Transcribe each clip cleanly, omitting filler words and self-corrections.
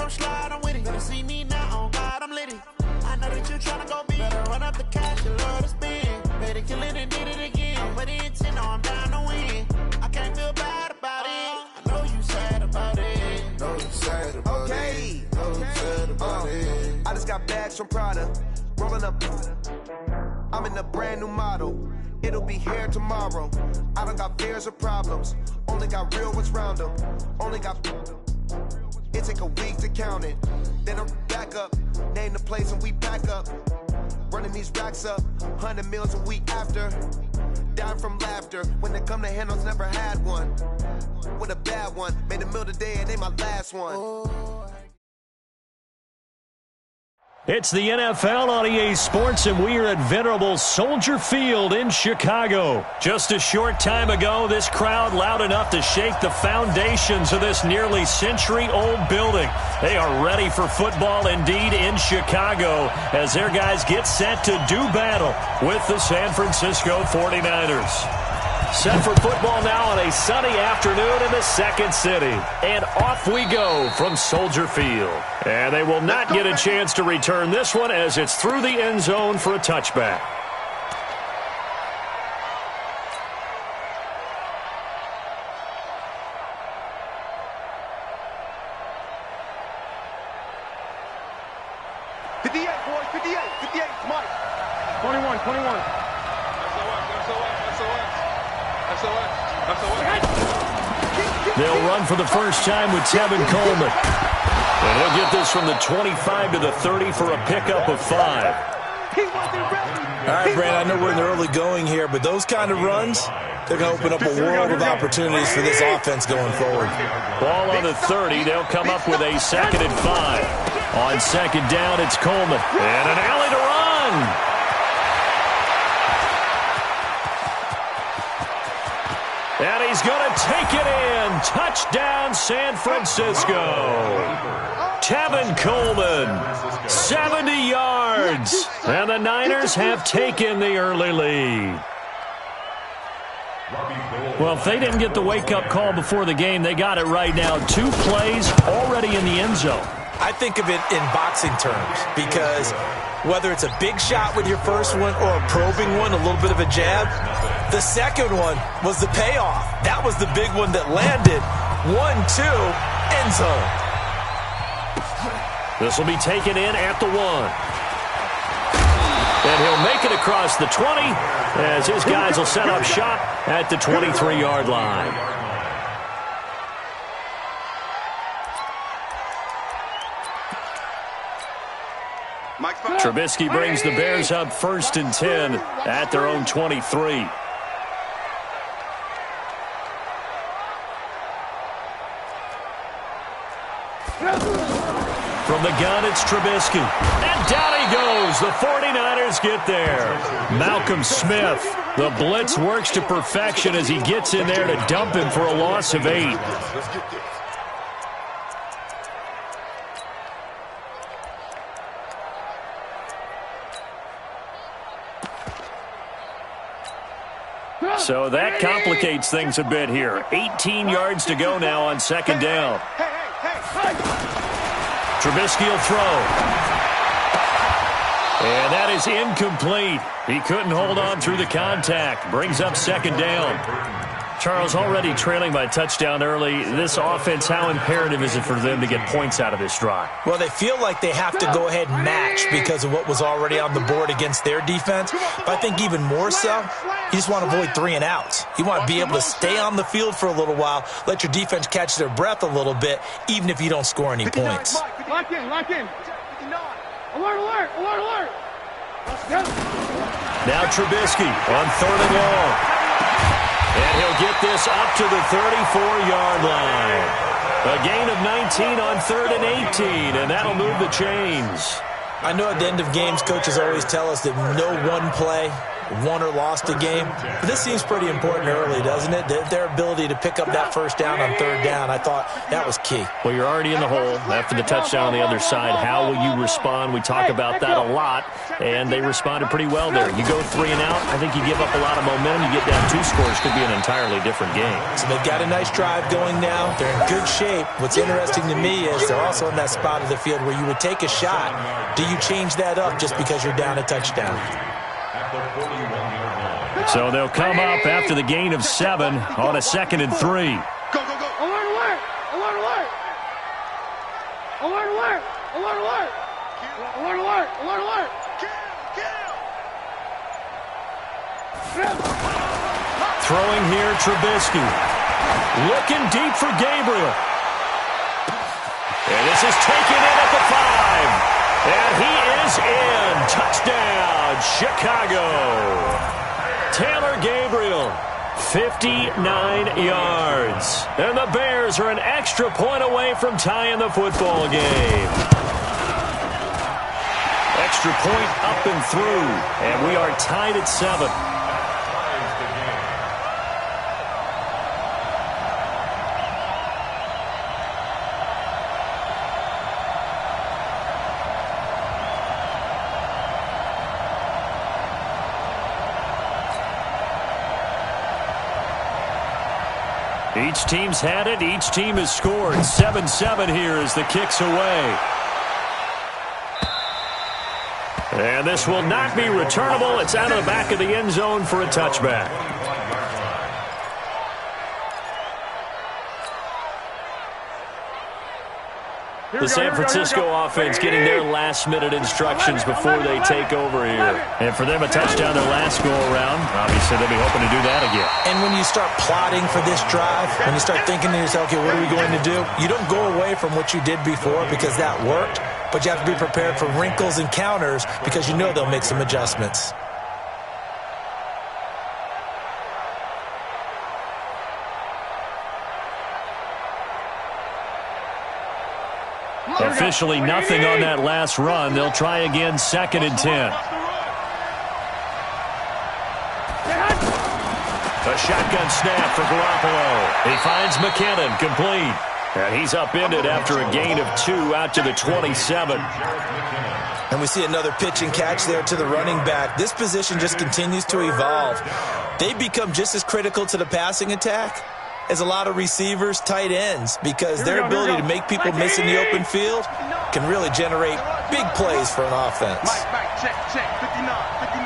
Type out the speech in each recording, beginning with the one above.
I'm sliding with it. Better see me now, on God, I'm litty. I know that you tryna go big. Better run up the cash, you love to spend. Better kill it and did it again. I'm with the intent, no, I'm down to win. I can't feel bad about it. I know you sad about it. Know you sad about it. Know you sad about it. I just got bags from Prada. Rolling up. I'm in a brand new model. It'll be here tomorrow. I don't got fears or problems. Only got real ones round them. Only got. It take a week to count it. Then I'm back up. Name the place and we back up. Running these racks up. 100 meals a week after. Dying from laughter. When they come to handles, never had one. With a bad one. Made a meal today and they my last one. It's the NFL on EA Sports, and we are at venerable Soldier Field in Chicago. Just a short time ago, this crowd loud enough to shake the foundations of this nearly century-old building. They are ready for football indeed in Chicago as their guys get set to do battle with the San Francisco 49ers. Set for football now on a sunny afternoon in the second city. And off we go from Soldier Field. And they will not get a chance to return this one as it's through the end zone for a touchback. They'll run for the first time with Tevin Coleman. And he'll get this from the 25 to the 30 for a pickup of 5. All right, Brand, I know we're in the early going here, but those kind of runs, they're going to open up a world of opportunities for this offense going forward. Ball on the 30. They'll come up with a 2nd and 5. On 2nd down, it's Coleman. And an alley to run. And he's going to take it in. Touchdown, San Francisco. Tevin Coleman, 70 yards. And the Niners have taken the early lead. Well, if they didn't get the wake-up call before the game, they got it right now. 2 plays already in the end zone. I think of it in boxing terms because whether it's a big shot with your first one or a probing one, a little bit of a jab, the second one was the payoff. That was the big one that landed. 1-2, end zone. This will be taken in at the 1. And he'll make it across the 20 as his guys will set up shop at the 23-yard line. Trubisky brings the Bears up 1st and 10 at their own 23. From the gun, it's Trubisky. And down he goes. The 49ers get there. Malcolm Smith. The blitz works to perfection as he gets in there to dump him for a loss of 8. So that complicates things a bit here. 18 yards to go now on 2nd down. Trubisky will throw. And that is incomplete. He couldn't hold on through the contact. Brings up 2nd down. Charles, already trailing by a touchdown early. This offense, how imperative is it for them to get points out of this drive? Well, they feel like they have to go ahead and match because of what was already on the board against their defense. But I think even more so, you just want to avoid 3 and outs. You want to be able to stay on the field for a little while, let your defense catch their breath a little bit, even if you don't score any points. Lock in, lock in. Alert, alert, alert, alert. Now Trubisky on 3rd and long. And he'll get this up to the 34-yard line. A gain of 19 on 3rd and 18, and that'll move the chains. I know at the end of games, coaches always tell us that no one play won or lost a game. But this seems pretty important early, doesn't it? Their ability to pick up that first down on third down, I thought that was key. Well, you're already in the hole after the touchdown on the other side. How will you respond? We talk about that a lot, and they responded pretty well there. You go 3 and out, I think you give up a lot of momentum. You get down 2 scores, could be an entirely different game. So they've got a nice drive going now. They're in good shape. What's interesting to me is they're also in that spot of the field where you would take a shot. Do you change that up just because you're down a touchdown? So they'll come up after the gain of 7 on a 2nd and 3. Go, go, go. Alert, alert. Alert, alert. Alert, alert. Alert, alert. Alert, alert. Alert, alert. Throwing here, Trubisky. Looking deep for Gabriel. And this is taken in at the 5. And he is in. Touchdown, Chicago. Taylor Gabriel, 59 yards. And the Bears are an extra point away from tying the football game. Extra point up and through. And we are tied at 7. Each team's had it. Each team has scored. 7-7 here as the kick's away. And this will not be returnable. It's out of the back of the end zone for a touchback. The San Francisco offense getting their last-minute instructions before they take over here. And for them, a touchdown their last go-around. Obviously, they'll be hoping to do that again. And when you start plotting for this drive, when you start thinking to yourself, okay, what are we going to do? You don't go away from what you did before because that worked, but you have to be prepared for wrinkles and counters because you know they'll make some adjustments. Officially nothing on that last run. They'll try again, 2nd and 10. A shotgun snap for Garoppolo. He finds McKinnon, complete. And he's upended after a gain of 2 out to the 27. And we see another pitch and catch there to the running back. This position just continues to evolve. They become just as critical to the passing attack as a lot of receivers, tight ends, because their ability to make people miss in the open field can really generate big plays for an offense. Check, 59, 59.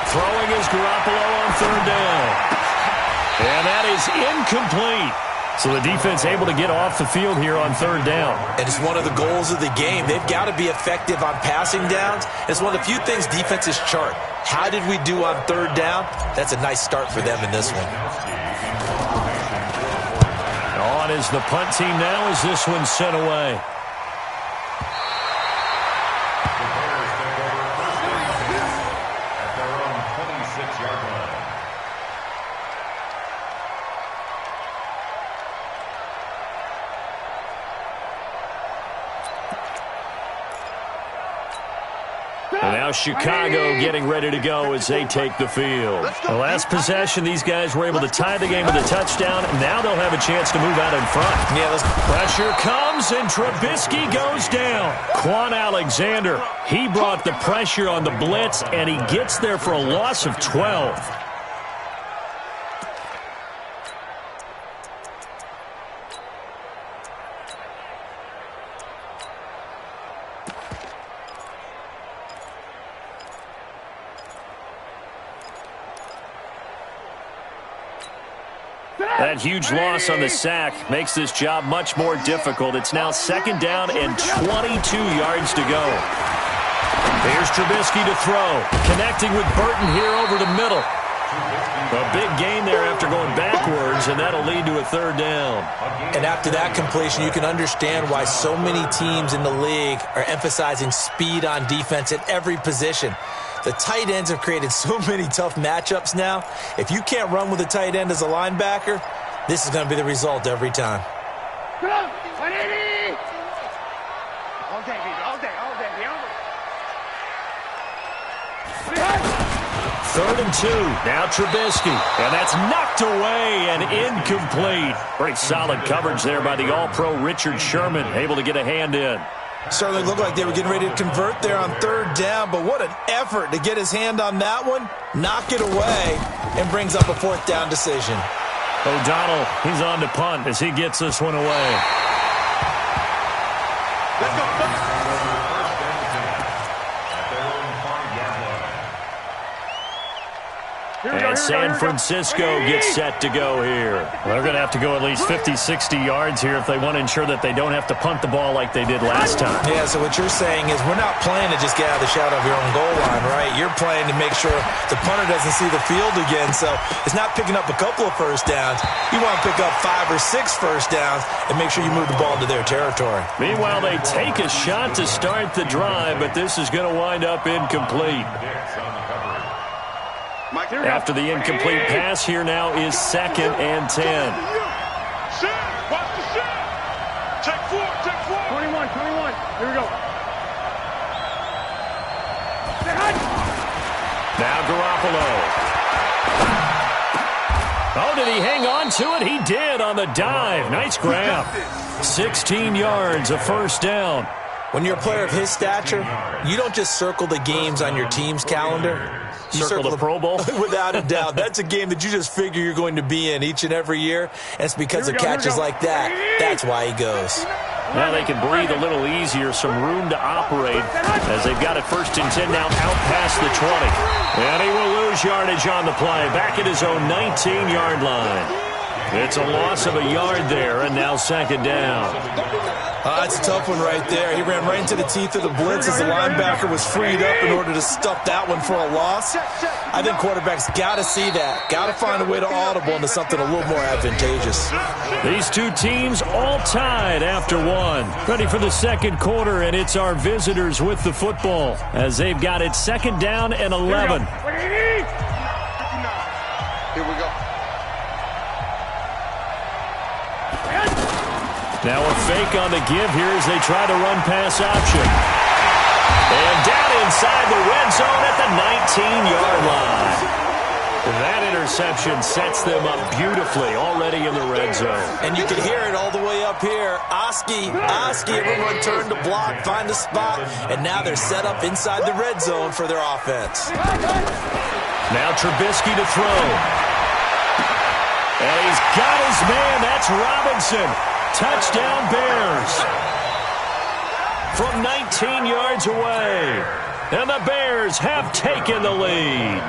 Throwing is Garoppolo on 3rd down. And that is incomplete. So the defense able to get off the field here on 3rd down. And it's one of the goals of the game. They've got to be effective on passing downs. It's one of the few things defenses chart. How did we do on 3rd down? That's a nice start for them in this one. On is the punt team now as this one's sent away. And now Chicago getting ready to go as they take the field. The last possession, these guys were able to tie the game with a touchdown. And now they'll have a chance to move out in front. Pressure comes, and Trubisky goes down. Quan Alexander, he brought the pressure on the blitz, and he gets there for a loss of 12. That huge loss on the sack makes this job much more difficult. It's now 2nd down and 22 yards to go. Here's Trubisky to throw. Connecting with Burton here over the middle. A big gain there after going backwards, and that'll lead to a 3rd down. And after that completion, you can understand why so many teams in the league are emphasizing speed on defense at every position. The tight ends have created so many tough matchups now. If you can't run with a tight end as a linebacker, this is going to be the result every time. 3rd and 2. Now Trubisky. And that's knocked away and incomplete. Pretty solid coverage there by the All-Pro Richard Sherman. Able to get a hand in. Certainly looked like they were getting ready to convert there on 3rd down, but what an effort to get his hand on that one, knock it away, and brings up a 4th down decision. O'Donnell, he's on to punt as he gets this one away. Let's go. And San Francisco gets set to go here. Well, they're going to have to go at least 50, 60 yards here if they want to ensure that they don't have to punt the ball like they did last time. Yeah, so what you're saying is we're not playing to just get out of the shadow of your own goal line, right? You're playing to make sure the punter doesn't see the field again. So it's not picking up a couple of first downs. You want to pick up 5 or 6 first downs and make sure you move the ball into their territory. Meanwhile, they take a shot to start the drive, but this is going to wind up incomplete. After the incomplete pass, here now is 2nd and 10. Watch the shot. Take 4. 21. Here we go. Now Garoppolo. Oh, did he hang on to it? He did on the dive. Nice grab. 16 yards, a first down. When you're a player of his stature, you don't just circle the games on your team's calendar. You circle the Pro Bowl? Without a doubt. That's a game that you just figure you're going to be in each and every year, and it's because of catches like that. That's why he goes. Now they can breathe a little easier, some room to operate as they've got it 1st and 10 now out past the 20. And he will lose yardage on the play, back at his own 19-yard line. It's a loss of a yard there, and now 2nd down. That's a tough one right there. He ran right into the teeth of the blitz as the linebacker was freed up in order to stuff that one for a loss. I think quarterbacks got to see that. Got to find a way to audible into something a little more advantageous. These two teams all tied after one. Ready for the 2nd quarter, and it's our visitors with the football as they've got it 2nd down and 11. Here we go. Now a fake on the give here as they try to run pass option. And down inside the red zone at the 19-yard line. That interception sets them up beautifully already in the red zone. And you can hear it all the way up here. Oski, everyone turned to block, find a spot, and now they're set up inside the red zone for their offense. Now Trubisky to throw. And he's got his man. That's Robinson. Touchdown Bears from 19 yards away. And the Bears have taken the lead.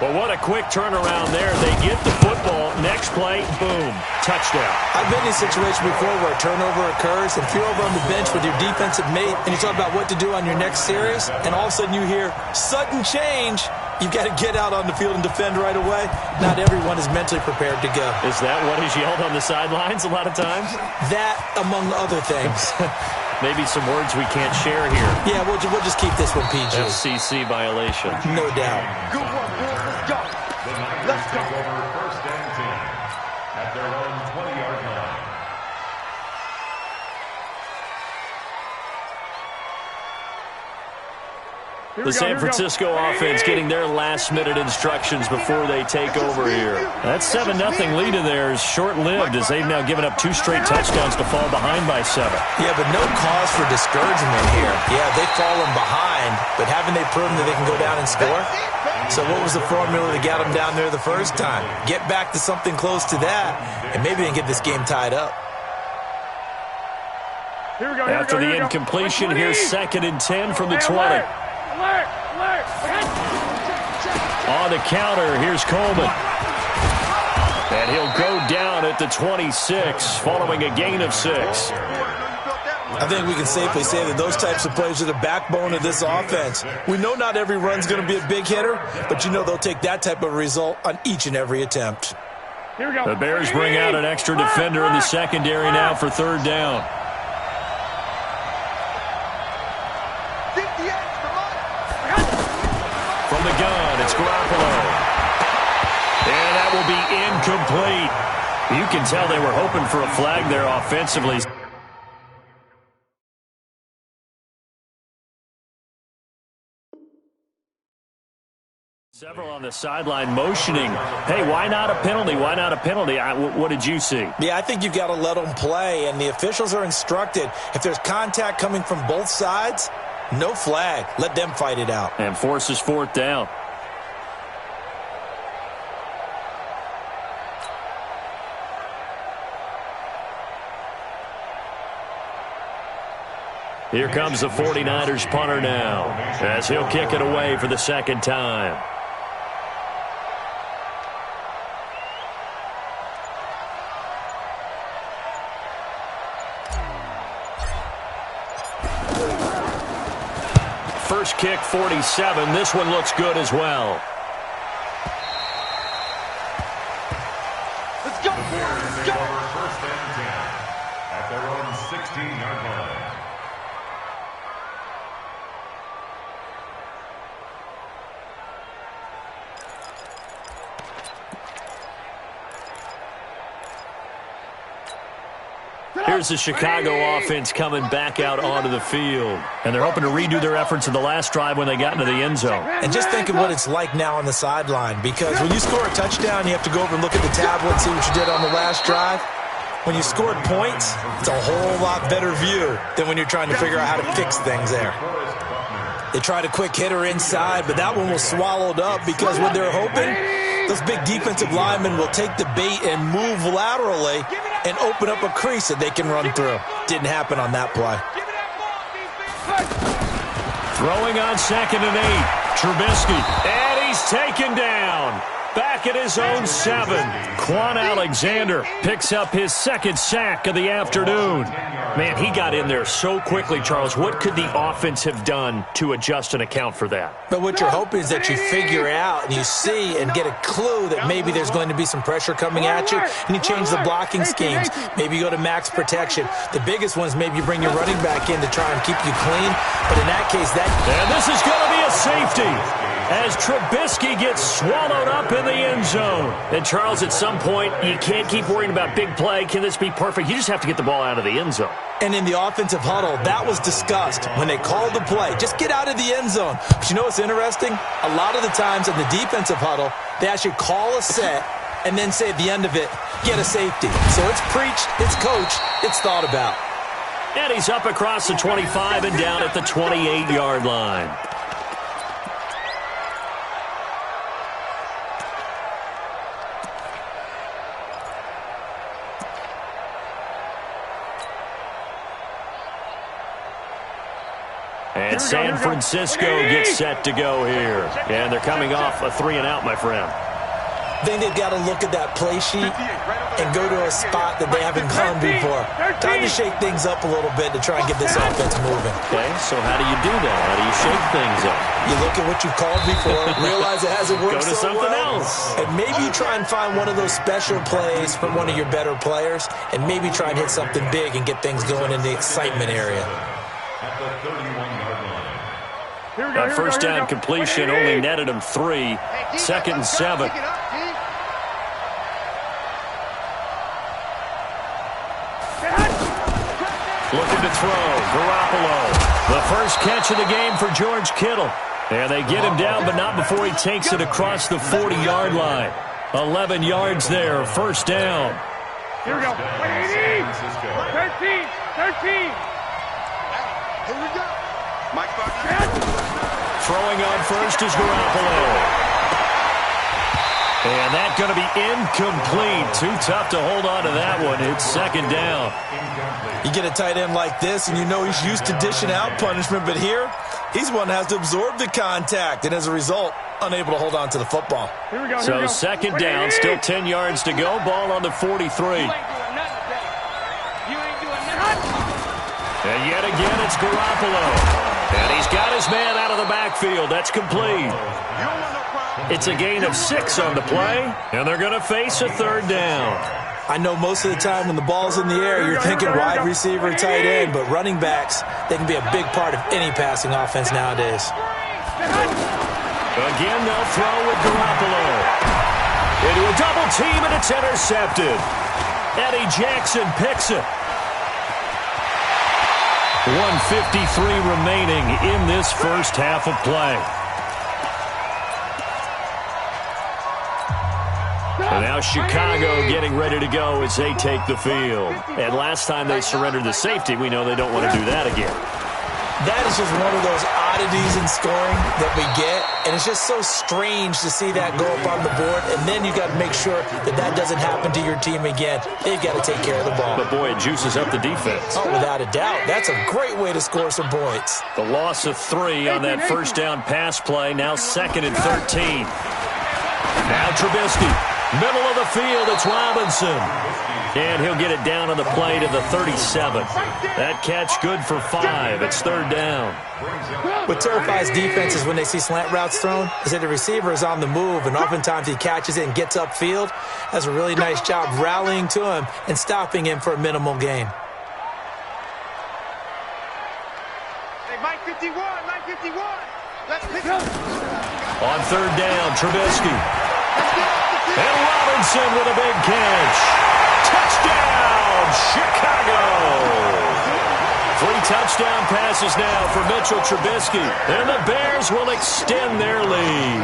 Well, what a quick turnaround there. They get the football. Next play, boom, touchdown. I've been in a situation before where a turnover occurs, and if you're over on the bench with your defensive mate and you talk about what to do on your next series, and all of a sudden you hear sudden change, you've got to get out on the field and defend right away. Not everyone is mentally prepared to go. Is that what is yelled on the sidelines a lot of times? That, among other things. Maybe some words we can't share here. Yeah, we'll just keep this one PG. FCC violation. No doubt. Good one, boys. Let's go. Let's go. First and 10 at their own 20-yard line. The San Francisco offense getting their last-minute instructions before they take over here. That 7-0 lead of theirs short-lived as they've now given up 2 straight touchdowns to fall behind by 7. Yeah, but no cause for discouragement here. Yeah, they've fallen behind, but haven't they proven that they can go down and score? So what was the formula that got them down there the first time? Get back to something close to that, and maybe they can get this game tied up. After the incompletion, here's 2nd and 10 from the 20. On the counter, here's Coleman. And he'll go down at the 26, following a gain of 6. I think we can safely say that those types of plays are the backbone of this offense. We know not every run's going to be a big hitter, but you know they'll take that type of result on each and every attempt. The Bears bring out an extra defender in the secondary now for 3rd down. From the gun, it's Garoppolo. And that will be incomplete. You can tell they were hoping for a flag there offensively. Several on the sideline motioning, hey, why not a penalty? Why not a penalty? What did you see? Yeah, I think you've got to let them play, and the officials are instructed. If there's contact coming from both sides, no flag. Let them fight it out. And forces fourth down. Here comes the 49ers punter now, as he'll kick it away for the second time. First kick, 47. This one looks good as well. Let's go. Let's go. First and 10 at their own 16-yard line. Here's the Chicago offense coming back out onto the field. And they're hoping to redo their efforts in the last drive when they got into the end zone. And just think of what it's like now on the sideline, because when you score a touchdown, you have to go over and look at the tablet and see what you did on the last drive. When you scored points, it's a whole lot better view than when you're trying to figure out how to fix things there. They tried a quick hitter inside, but that one was swallowed up because what they're hoping, those big defensive linemen will take the bait and move laterally and open up a crease that they can run through. Didn't happen on that play. Throwing on 2nd and 8. Trubisky. And he's taken down. Back at his own 7. Quan Alexander picks up his second sack of the afternoon. Man, he got in there so quickly, Charles. What could the offense have done to adjust and account for that? But what you're hoping is that you figure out and you see and get a clue that maybe there's going to be some pressure coming at you, and you change the blocking schemes. Maybe you go to max protection. The biggest one is maybe you bring your running back in to try and keep you clean. But in that case, And this is going to be a safety as Trubisky gets swallowed up in the end zone. And, Charles, at some point, you can't keep worrying about big play. Can this be perfect? You just have to get the ball out of the end zone. And in the offensive huddle, that was discussed when they called the play. Just get out of the end zone. But you know what's interesting? A lot of the times in the defensive huddle, they actually call a set and then say at the end of it, get a safety. So it's preached, it's coached, it's thought about. And he's up across the 25 and down at the 28-yard line. And San Francisco gets set to go here. And they're coming off a 3-and-out, my friend. I think they've got to look at that play sheet and go to a spot that they haven't gone before. Time to shake things up a little bit to try and get this offense moving. Okay, so how do you do that? How do you shake things up? You look at what you've called before, realize it hasn't worked Go to so something well, else. and maybe you try and find one of those special plays from one of your better players, and maybe try and hit something big and get things going in the excitement area. At the 31-yard line. That first down completion only netted him 3. 2nd and 7. Looking to throw. Garoppolo. The first catch of the game for George Kittle. And they get him down, but not before he takes it across the 40-yard line. 11 yards there. First down. Here we go. 13. 13. Here we go. Mike Throwing on first is Garoppolo. And that's going to be incomplete. Too tough to hold on to that one. It's second down. You get a tight end like this, and you know he's used to dishing out punishment, but here, he's one that has to absorb the contact, and as a result, unable to hold on to the football. Here we go. So second down, still 10 yards to go. Ball on the 43. And yet again, it's Garoppolo. And he's got his man out of the backfield. That's complete. It's a gain of 6 on the play, and they're going to face a third down. I know most of the time when the ball's in the air, you're thinking wide receiver, tight end, but running backs, they can be a big part of any passing offense nowadays. Again, they'll throw with Garoppolo. Into a double team, and it's intercepted. Eddie Jackson picks it. 1:53 remaining in this first half of play. And now Chicago getting ready to go as they take the field. And last time they surrendered the safety, we know they don't want to do that again. That is just one of those oddities in scoring that we get, and it's just so strange to see that go up on the board, and then you got to make sure that that doesn't happen to your team again. They've got to take care of the ball. But, boy, it juices up the defense. Oh, without a doubt. That's a great way to score some points. The loss of 3 on that first down pass play, now 2nd and 13. Now Trubisky, middle of the field, it's Robinson. And he'll get it down on the play to the 37. That catch good for 5. It's 3rd down. What terrifies defenses when they see slant routes thrown is that the receiver is on the move, and oftentimes he catches it and gets upfield. Does a really nice job rallying to him and stopping him for a minimal gain. Hey, Mike 51, Mike 51. Let's pick up. On 3rd down, Trubisky. And Robinson with a big catch. Touchdown, Chicago! 3 touchdown passes now for Mitchell Trubisky. And the Bears will extend their lead.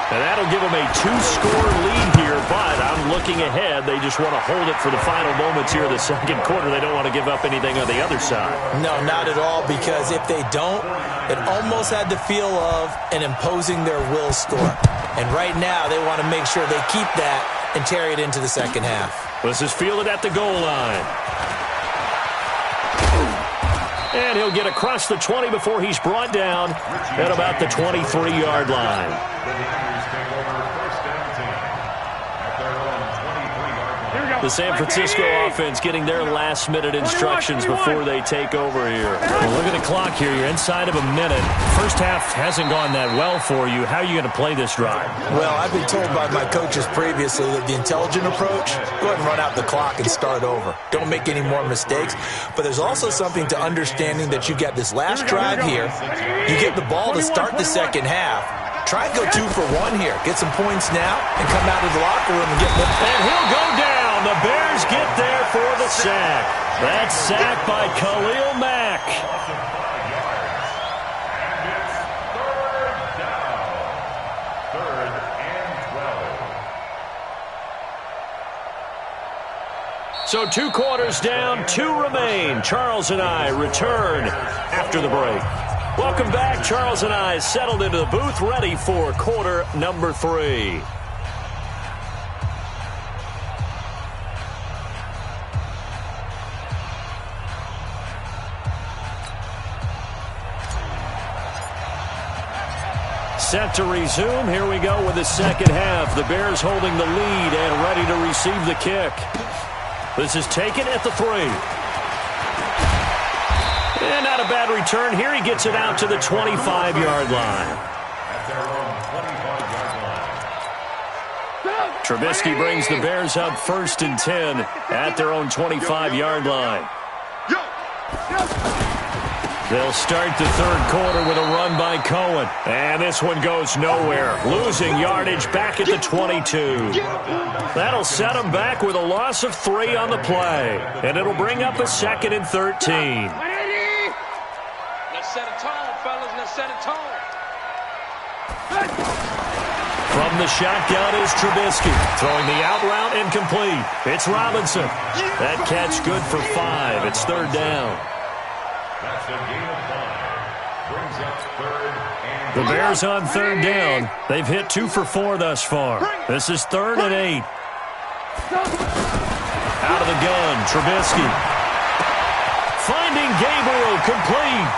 And that'll give them a 2-score lead here, but I'm looking ahead. They just want to hold it for the final moments here of the second quarter. They don't want to give up anything on the other side. No, not at all, because if they don't, it almost had the feel of an imposing their will score. And right now, they want to make sure they keep that and carry it into the second half. This is fielded at the goal line. And he'll get across the 20 before he's brought down at about the 23-yard line. The San Francisco offense getting their last-minute instructions before they take over here. Well, look at the clock here. You're inside of a minute. First half hasn't gone that well for you. How are you going to play this drive? Well, I've been told by my coaches previously that the intelligent approach, go ahead and run out the clock and start over. Don't make any more mistakes. But there's also something to understanding that you get this last drive here. You get the ball to start the second half. Try and go 2 for 1 here. Get some points now and come out of the locker room and get more. And he'll go down. The Bears get there for the sack. That sack by Khalil Mack. So 2 quarters down, 2 remain. Charles and I return after the break. Welcome back. Charles and I settled into the booth, ready for quarter number 3. Set to resume. Here we go with the second half. The Bears holding the lead and ready to receive the kick. This is taken at the 3. And not a bad return. Here he gets it out to the 25-yard line. Trubisky brings the Bears up 1st and 10 at their own 25-yard line. They'll start the third quarter with a run by Cohen. And this one goes nowhere. Losing yardage back at the 22. That'll set them back with a loss of 3 on the play. And it'll bring up a 2nd and 13. Let's set a tone, fellas. Let's set a tone. From the shotgun is Trubisky. Throwing the out route incomplete. It's Robinson. That catch good for 5. It's 3rd down. That's a gain of 5. Brings up 3rd and The Bears on 3rd down. They've hit 2 for 4 thus far. This is 3rd and 8. Out of the gun, Trubisky. Finding Gabriel, complete.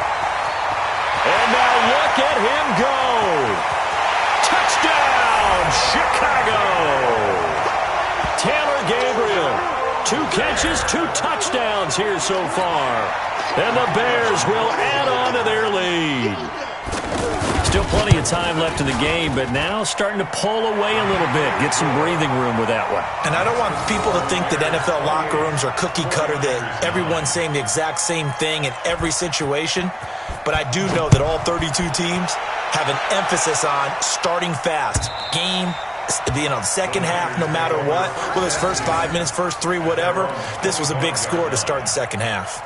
And now look at him go. Touchdown, Chicago. Taylor Gabriel. 2 catches, 2 touchdowns here so far. And the Bears will add on to their lead. Still plenty of time left in the game, but now starting to pull away a little bit. Get some breathing room with that one. And I don't want people to think that NFL locker rooms are cookie cutter, that everyone's saying the exact same thing in every situation. But I do know that all 32 teams have an emphasis on starting fast. Game, second half, no matter what. Whether it's first 5 minutes, first 3, whatever. This was a big score to start the second half.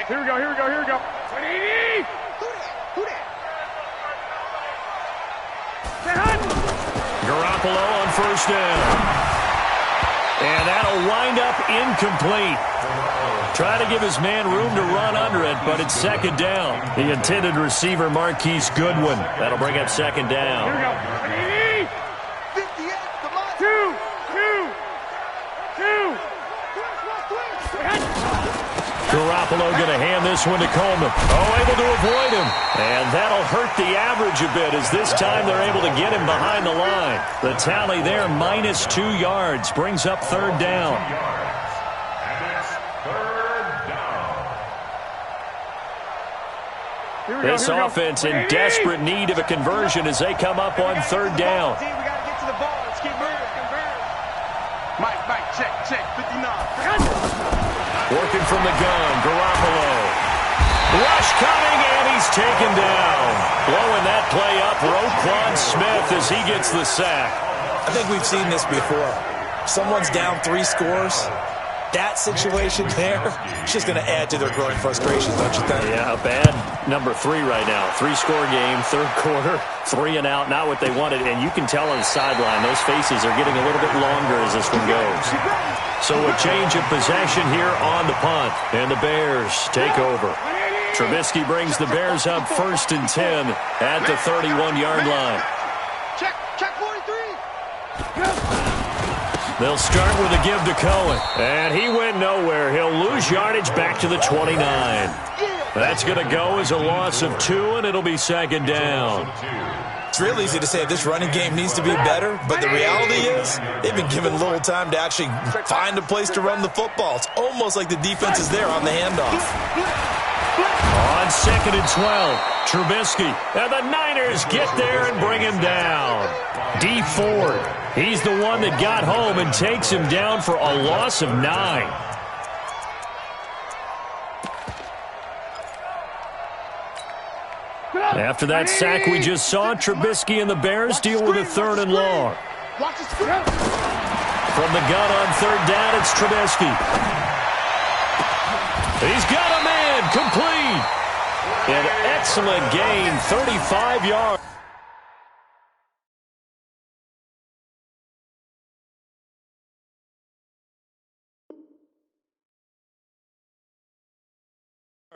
Here we go. 180. Garoppolo on first down. And that'll wind up incomplete. Try to give his man room to run under it, but it's second down. The intended receiver, Marquise Goodwin. That'll bring up second down. Here we go. 58, come on. Two. Garoppolo going to hand this one to Coleman. Oh, able to avoid him. And that'll hurt the average a bit as this time they're able to get him behind the line. The tally there, minus 2 yards, brings up third down. This offense in desperate need of a conversion as they come up on third down. We got to get to the ball. Let's keep moving. Mike, check, 59. Working from the gun, Garoppolo. Rush coming, and he's taken down. Blowing that play up, Roquan Smith as he gets the sack. I think we've seen this before. Someone's down 3 scores. That situation there, it's just going to add to their growing frustrations, don't you think? Yeah, a bad number 3 right now. 3-score game, third quarter, 3 and out, not what they wanted. And you can tell on the sideline, those faces are getting a little bit longer as this one goes. So a change of possession here on the punt. And the Bears take over. Trubisky brings the Bears up 1st and 10 at the 31-yard line. Check 43. They'll start with a give to Cohen. And he went nowhere. He'll lose yardage back to the 29. That's going to go as a loss of 2, and it'll be second down. It's real easy to say this running game needs to be better, but the reality is they've been given little time to actually find a place to run the football. It's almost like the defense is there on the handoff. On 2nd and 12, Trubisky. And the Niners get there and bring him down. D. Ford. He's the one that got home and takes him down for a loss of 9. After that sack we just saw, Trubisky and the Bears deal with a 3rd and long. From the gun on 3rd down, it's Trubisky. He's got a man, complete. An excellent gain, 35 yards.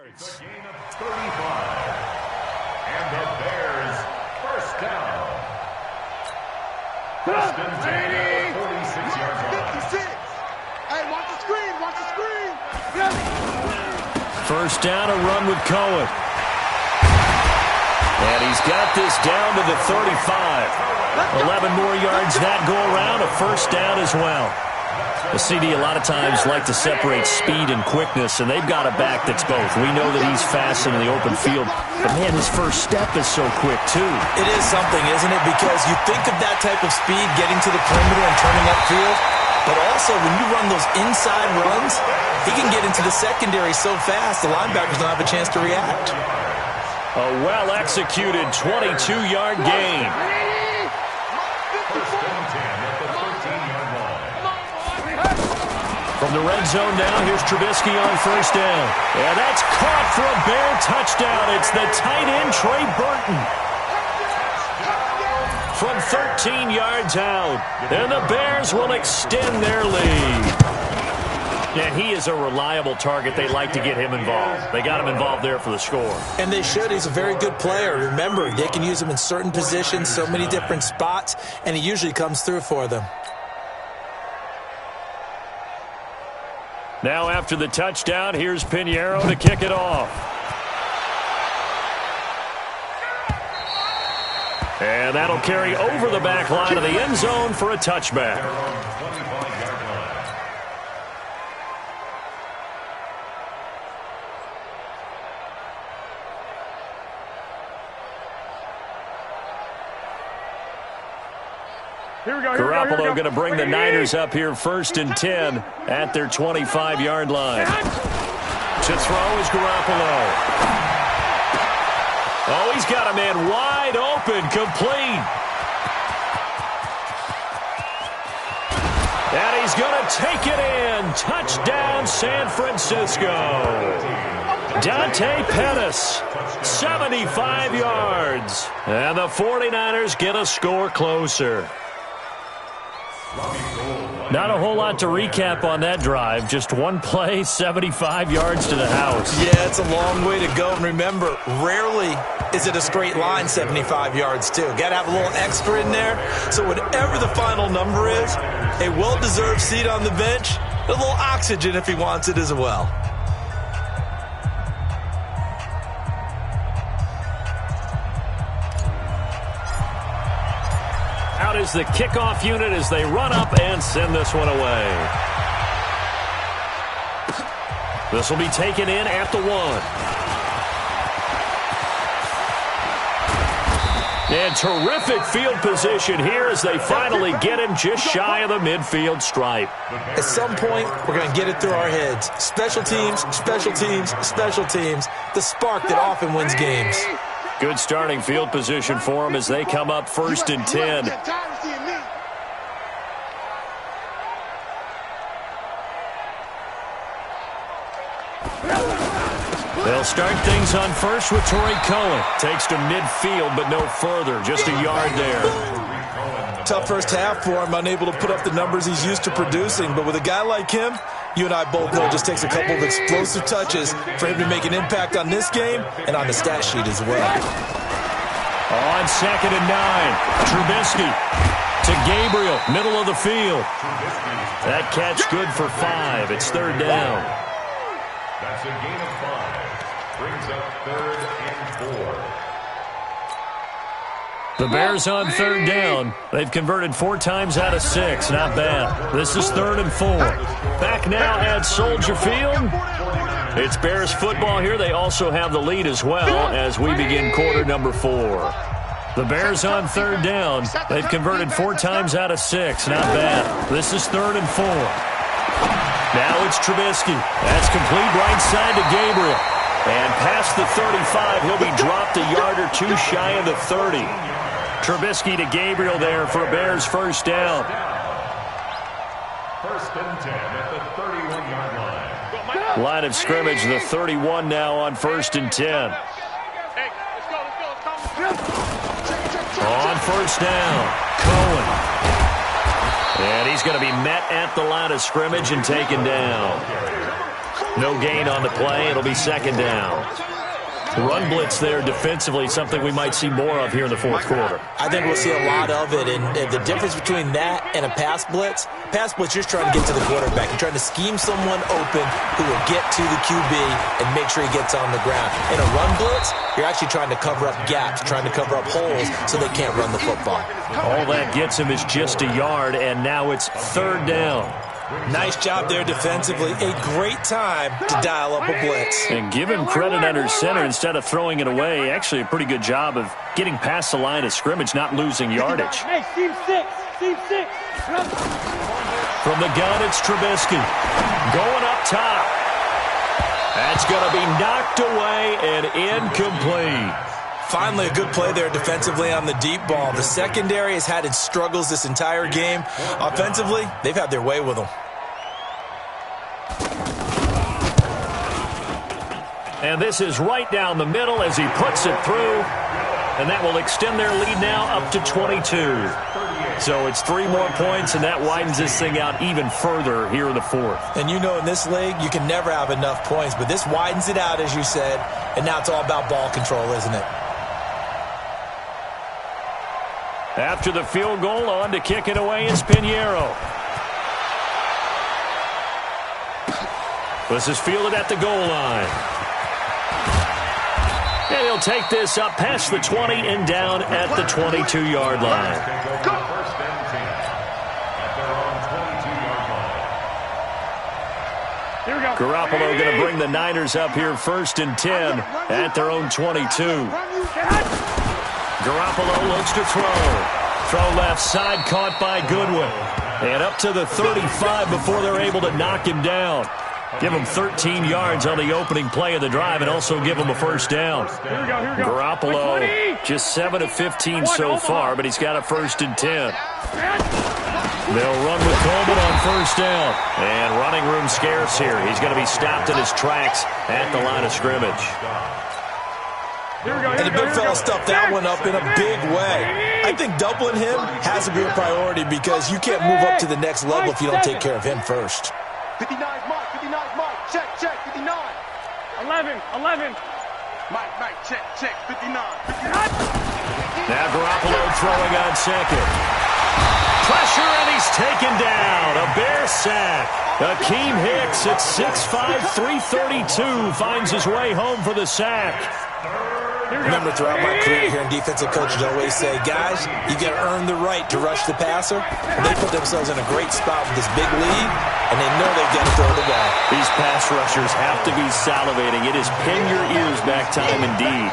It's a gain of 35. And the Bears first down. First and 10, 46 yards line. 56. Hey, watch the screen. First down, a run with Cohen. And he's got this down to the 35. 11 more yards that go around, a first down as well. The CD a lot of times like to separate speed and quickness, and they've got a back that's both. We know that he's fast in the open field, but man, his first step is so quick too. It is something, isn't it? Because you think of that type of speed getting to the perimeter and turning upfield, but also when you run those inside runs, he can get into the secondary so fast the linebackers don't have a chance to react. A well-executed 22-yard gain. First and 10 at the 13-yard line. From the red zone now, here's Trubisky on first down. And that's caught for a Bear touchdown. It's the tight end, Trey Burton. From 13 yards out. And the Bears will extend their lead. And he is a reliable target. They like to get him involved. They got him involved there for the score. And they should. He's a very good player. Remember, they can use him in certain positions, so many different spots, and he usually comes through for them. Now after the touchdown, here's Pinheiro to kick it off. And that'll carry over the back line of the end zone for a touchback. Garoppolo going to bring the Niners up here 1st and 10 at their 25-yard line. To throw is Garoppolo. Oh, he's got a man wide open, complete. And he's going to take it in. Touchdown, San Francisco. Dante Pettis, 75 yards. And the 49ers get a score closer. Not a whole lot to recap on that drive. Just one play, 75 yards to the house. Yeah, it's a long way to go. And remember, rarely is it a straight line 75 yards, too. Got to have a little extra in there. So whatever the final number is, a well-deserved seat on the bench, a little oxygen if he wants it as well. Out is the kickoff unit as they run up and send this one away. This will be taken in at the 1. And terrific field position here as they finally get him just shy of the midfield stripe. At some point, we're going to get it through our heads. Special teams, special teams, special teams. The spark that often wins games. Good starting field position for them as they come up 1st and 10. They'll start things on first with Torrey Cohen. Takes to midfield, but no further. Just a yard there. Tough first half for him, unable to put up the numbers he's used to producing. But with a guy like him, you and I both know it just takes a couple of explosive touches for him to make an impact on this game and on the stat sheet as well. On 2nd and 9, Trubisky to Gabriel, middle of the field. That catch good for 5. It's 3rd down. That's a gain of 5. Brings up 3rd and 4. The Bears on 3rd down. They've converted 4 times out of 6. Not bad. This is 3rd and 4. Back now at Soldier Field. It's Bears football here. They also have the lead as well as we begin quarter number 4. The Bears on 3rd down. They've converted 4 times out of 6. Not bad. This is 3rd and 4. Now it's Trubisky. That's complete right side to Gabriel. And past the 35, he'll be dropped a yard or 2 shy of the 30. Trubisky to Gabriel there for a Bears 1st down. 1st and 10 at the 31-yard line. Line of scrimmage, the 31 now on 1st and 10. On 1st down, Cohen. And he's going to be met at the line of scrimmage and taken down. No gain on the play. It'll be 2nd down. Run blitz there defensively, something we might see more of here in the 4th quarter. I think we'll see a lot of it, and the difference between that and a pass blitz, you're just trying to get to the quarterback. You're trying to scheme someone open who will get to the QB and make sure he gets on the ground. In a run blitz, you're actually trying to cover up gaps, trying to cover up holes so they can't run the football. All that gets him is just a yard, and now it's 3rd down. Nice job there defensively. A great time to dial up a blitz. And give him credit under center instead of throwing it away. Actually, a pretty good job of getting past the line of scrimmage, not losing yardage. Hey, team 6. From the gun, it's Trubisky. Going up top. That's going to be knocked away and incomplete. Finally, a good play there defensively on the deep ball. The secondary has had its struggles this entire game. Offensively, they've had their way with them. And this is right down the middle as he puts it through. And that will extend their lead now up to 22. So it's 3 more points, and that widens this thing out even further here in the 4th. And you know in this league, you can never have enough points. But this widens it out, as you said. And now it's all about ball control, isn't it? After the field goal, on to kick it away is Pinheiro. This is fielded at the goal line. And he'll take this up past the 20 and down at the 22-yard line. Garoppolo going to bring the Niners up here 1st and 10 at their own 22. Garoppolo looks to throw. Throw left side, caught by Goodwin. And up to the 35 before they're able to knock him down. Give him 13 yards on the opening play of the drive and also give him a 1st down. Garoppolo just 7 of 15 so far, but he's got a 1st and 10. They'll run with Coleman on first down. And running room scarce here. He's going to be stopped in his tracks at the line of scrimmage. And the big fella stuffed that one up in a big way. I think doubling him has to be a priority because you can't move up to the next level if you don't take care of him first. 59 mark, 59 mark. Check, 59. 11. Mike, check, 59. Now Garoppolo throwing on second. Pressure, and he's taken down. A Bear sack. Akeem Hicks at 6'5", 332 finds his way home for the sack. Remember, throughout my career here in defensive coaches always say, guys, you got to earn the right to rush the passer. And they put themselves in a great spot with this big lead, and they know they've got to throw the ball. These pass rushers have to be salivating. It is pin your ears back time indeed.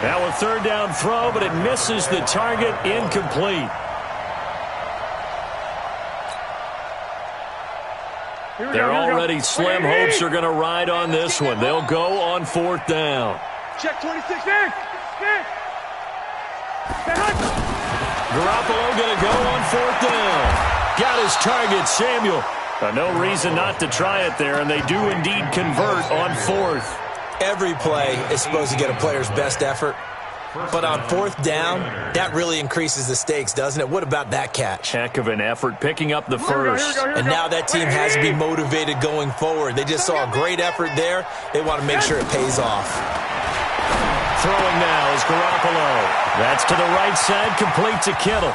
Now a third down throw, but it misses the target, incomplete. They're already slim hopes are going to ride on this one. They'll go on fourth down. Check 26. Garoppolo going to go on fourth down. Got his target, Samuel. No reason not to try it there, and they do indeed convert on fourth. Every play is supposed to get a player's best effort. But on fourth down, that really increases the stakes, doesn't it? What about that catch? Heck of an effort picking up the first. And now that team has to be motivated going forward. They just saw a great effort there. They want to make sure it pays off. Throwing now is Garoppolo. That's to the right side, complete to Kittle.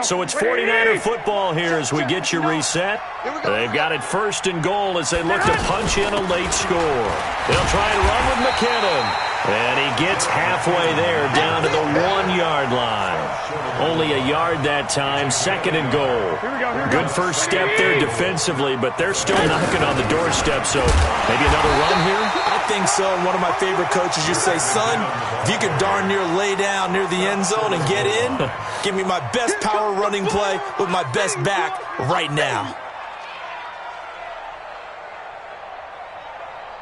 So it's 49er football here as we get you reset. They've got it first and goal as they look to punch in a late score. They'll try and run with McKinnon. And he gets halfway there down to the 1-yard line. Only a yard that time, second and goal. Good first step there defensively, but they're still knocking on the doorstep, so maybe another run here? I think so. And one of my favorite coaches used to say, son, if you can darn near lay down near the end zone and get in, give me my best power running play with my best back right now.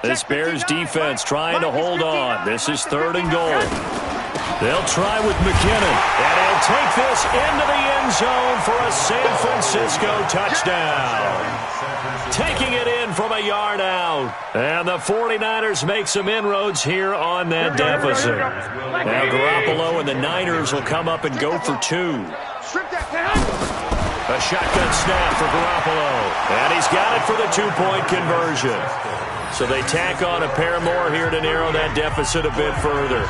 This Bears defense trying to hold on. This is third and goal. They'll try with McKinnon. And he'll take this into the end zone for a San Francisco touchdown. Taking it in from a yard out. And the 49ers make some inroads here on that deficit. Now Garoppolo and the Niners will come up and go for two. A shotgun snap for Garoppolo. And he's got it for the two-point conversion. So they tack on a pair more here to narrow that deficit a bit further.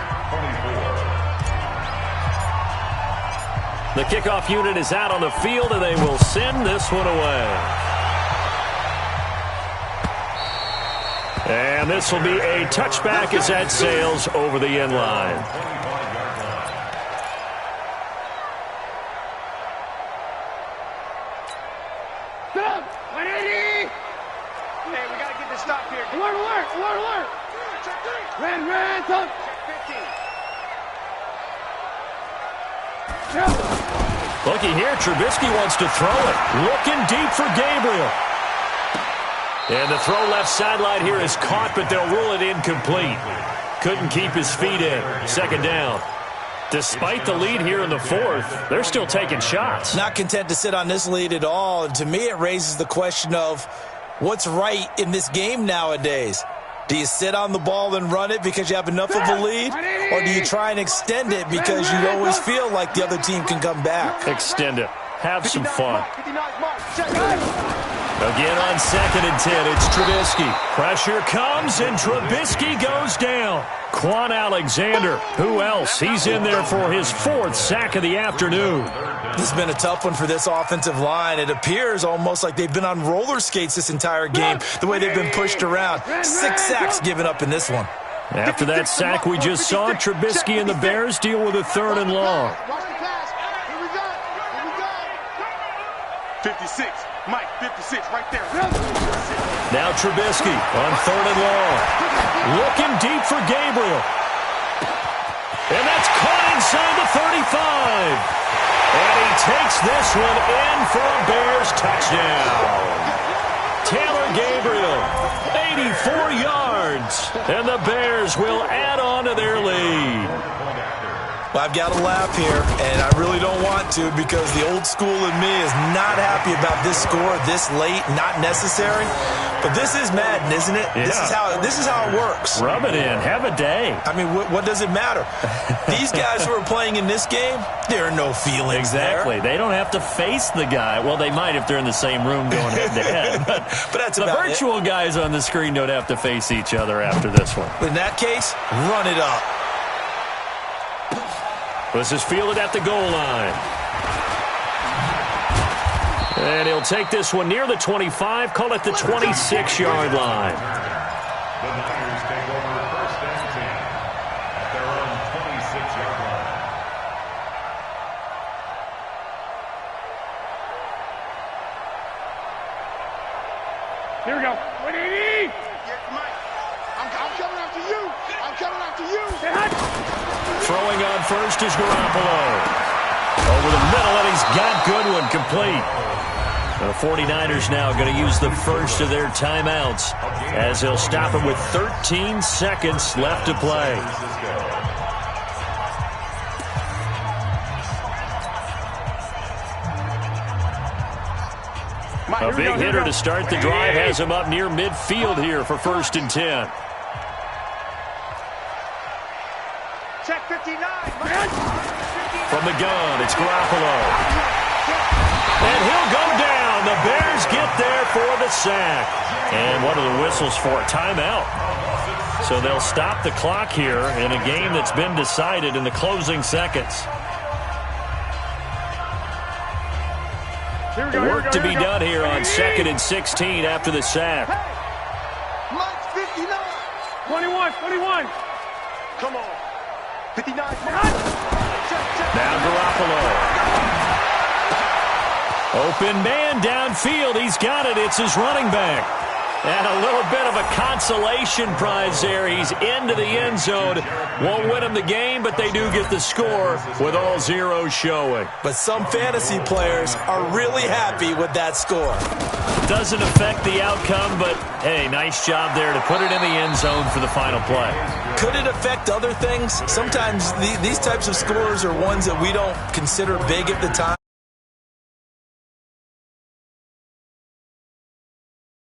The kickoff unit is out on the field, and they will send this one away. And this will be a touchback as that sails over the end line. Alert! Ran, top. Looky here, Trubisky wants to throw it. Looking deep for Gabriel. And the throw left sideline here is caught, but they'll rule it incomplete. Couldn't keep his feet in. Second down. Despite the lead here in the fourth, they're still taking shots. Not content to sit on this lead at all. And to me, it raises the question of what's right in this game nowadays. Do you sit on the ball and run it because you have enough of a lead? Or do you try and extend it because you always feel like the other team can come back? Extend it. Have some fun. Again on 2nd and 10, it's Trubisky. Pressure comes, and Trubisky goes down. Quan Alexander, who else? He's in there for his 4th sack of the afternoon. This has been a tough one for this offensive line. It appears almost like they've been on roller skates this entire game, the way they've been pushed around. 6 sacks given up in this one. After that sack we just saw, Trubisky and the Bears deal with a 3rd and long. 56. Mike, 56, right there. Now Trubisky on 3rd and long. Looking deep for Gabriel. And that's caught inside the 35. And he takes this one in for a Bears touchdown. Taylor Gabriel, 84 yards, and the Bears will add on to their lead. Well, I've got to laugh here, and I really don't want to because the old school in me is not happy about this score this late, not necessary. But this is Madden, isn't it? Yeah. This is how it works. Rub it in. Have a day. I mean, what does it matter? These guys who are playing in this game, there are no feelings Exactly. there. They don't have to face the guy. Well, they might if they're in the same room going head-to-head. But that's the about virtual guys on the screen don't have to face each other after this one. In that case, run it up. This is fielded at the goal line. And he'll take this one near the 25, call it the 26-yard line. The Niners take over first and 10 at their own 26-yard line. Here we go. What do you need? I'm coming after you. I'm coming after you. Throwing on first is Garoppolo. Over the middle, and he's got Goodwin complete. The 49ers now going to use the first of their timeouts as they'll stop it with 13 seconds left to play. A big hitter to start the drive has him up near midfield here for first and 10. Check 59. From the gun, it's Garoppolo. And he'll go down. The Bears get there for the sack. And what are the whistles for? Timeout. So they'll stop the clock here in a game that's been decided in the closing seconds. Work to be done here on 2nd and 16 after the sack. Mike's 59. 21. Come on. 59. Now Garoppolo. Open man downfield. He's got it. It's his running back. And a little bit of a consolation prize there. He's into the end zone. Won't win them the game, but they do get the score with all zeros showing. But some fantasy players are really happy with that score. Doesn't affect the outcome, but, hey, nice job there to put it in the end zone for the final play. Could it affect other things? Sometimes these types of scores are ones that we don't consider big at the time.